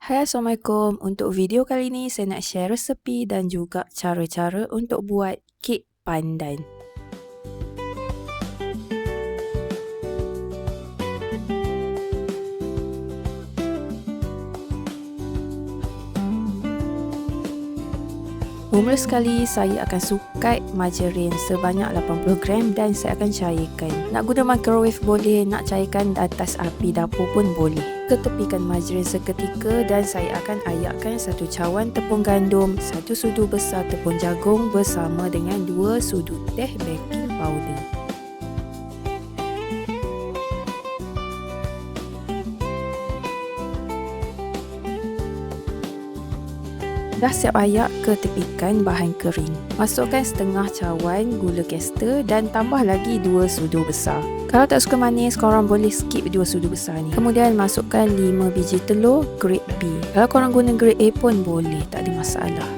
Hai, Assalamualaikum. Untuk video kali ini saya nak share resepi dan juga cara-cara untuk buat kek pandan. Mula sekali saya akan sukat margarin sebanyak 80 gram dan saya akan cairkan. Nak guna microwave boleh, nak cairkan di atas api dapur pun boleh. Ketepikan margarin seketika dan saya akan ayakkan 1 cawan tepung gandum, 1 sudu besar tepung jagung bersama dengan 2 sudu teh baking powder. Dah siap ayak, ketepikan bahan kering. Masukkan setengah cawan gula caster dan tambah lagi 2 sudu besar. Kalau tak suka manis, korang boleh skip 2 sudu besar ni. Kemudian masukkan 5 biji telur grade B. Kalau korang guna grade A pun boleh, tak ada masalah.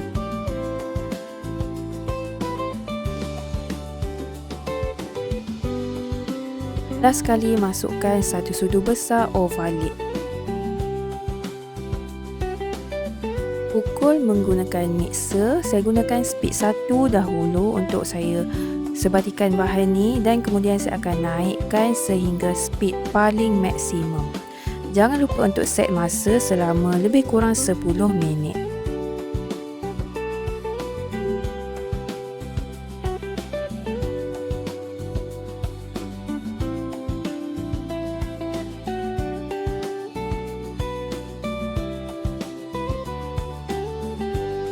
Last sekali masukkan 1 sudu besar ovalid. Pukul menggunakan mixer. Saya gunakan speed 1 dahulu untuk saya sebatikan bahan ni dan kemudian saya akan naikkan sehingga speed paling maksimum. Jangan lupa untuk set masa selama lebih kurang 10 minit.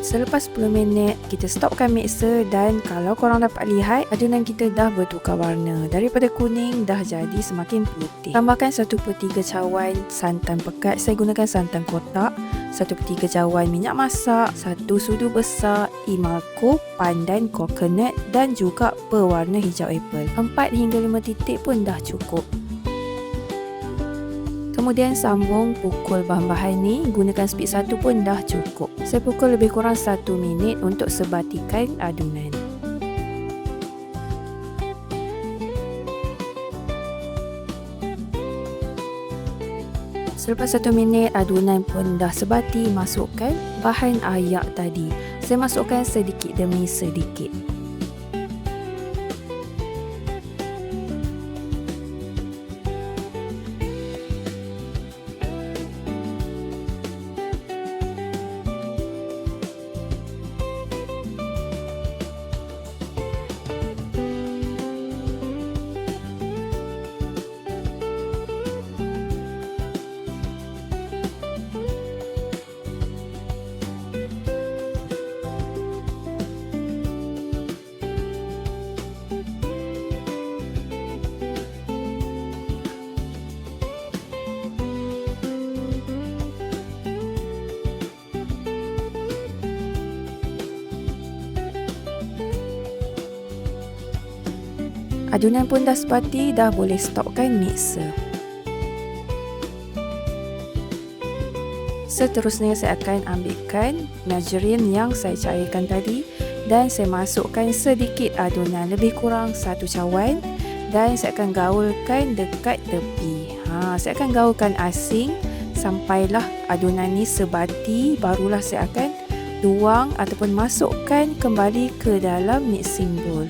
Selepas 10 minit, kita stopkan mixer dan kalau korang dapat lihat, adunan kita dah bertukar warna. Daripada kuning dah jadi semakin putih. Tambahkan 1/3 cawan santan pekat. Saya gunakan santan kotak. 1/3 cawan minyak masak, 1 sudu besar imalco pandan coconut dan juga pewarna hijau apple. 4 hingga 5 titik pun dah cukup. Kemudian sambung pukul bahan-bahan ni, gunakan speed 1 pun dah cukup. Saya pukul lebih kurang 1 minit untuk sebatikan adunan. Selepas 1 minit adunan pun dah sebati, masukkan bahan ayak tadi. Saya masukkan sedikit demi sedikit. Adunan pun dah sebati, dah boleh stopkan mixer. Seterusnya saya akan ambilkan margarin yang saya cairkan tadi dan saya masukkan sedikit adunan, lebih kurang 1 cawan dan saya akan gaulkan dekat tepi. Saya akan gaulkan asing sampailah adunan ni sebati, barulah saya akan tuang ataupun masukkan kembali ke dalam mixing bowl.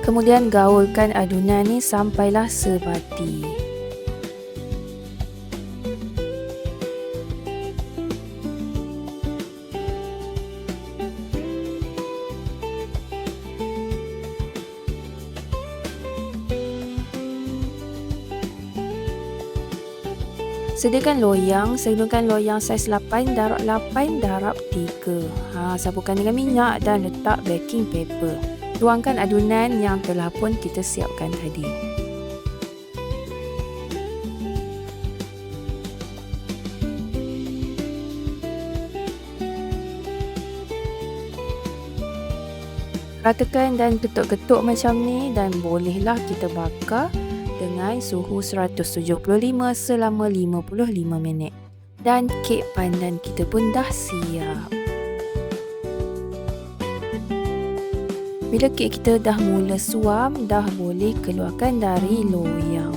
Kemudian gaulkan adunan ni sampailah sebati. Sediakan loyang. Saya gunakan loyang saiz 8 darab 8 darab 3. Saburkan dengan minyak dan letak baking paper. Tuangkan adunan yang telah pun kita siapkan tadi. Ratakan dan ketuk-ketuk macam ni dan bolehlah kita bakar dengan suhu 175 selama 55 minit. Dan kek pandan kita pun dah siap. Bila kek kita dah mula suam, dah boleh keluarkan dari loyang.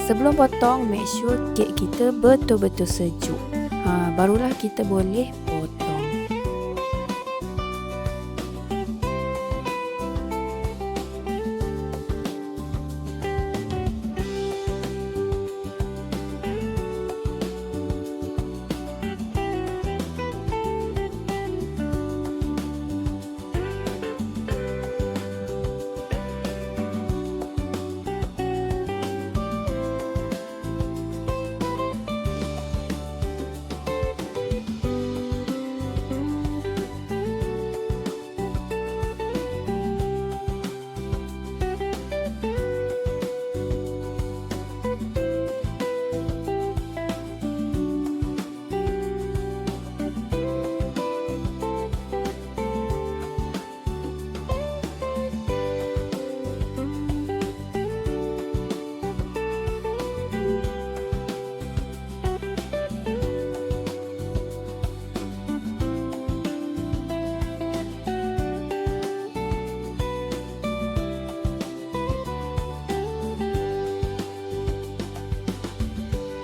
Sebelum potong, make sure kek kita betul-betul sejuk. Barulah kita boleh potong.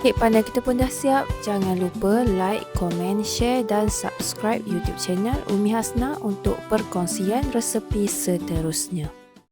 Kek pandan kita pun dah siap. Jangan lupa like, komen, share dan subscribe YouTube channel Umi Hasna untuk perkongsian resepi seterusnya.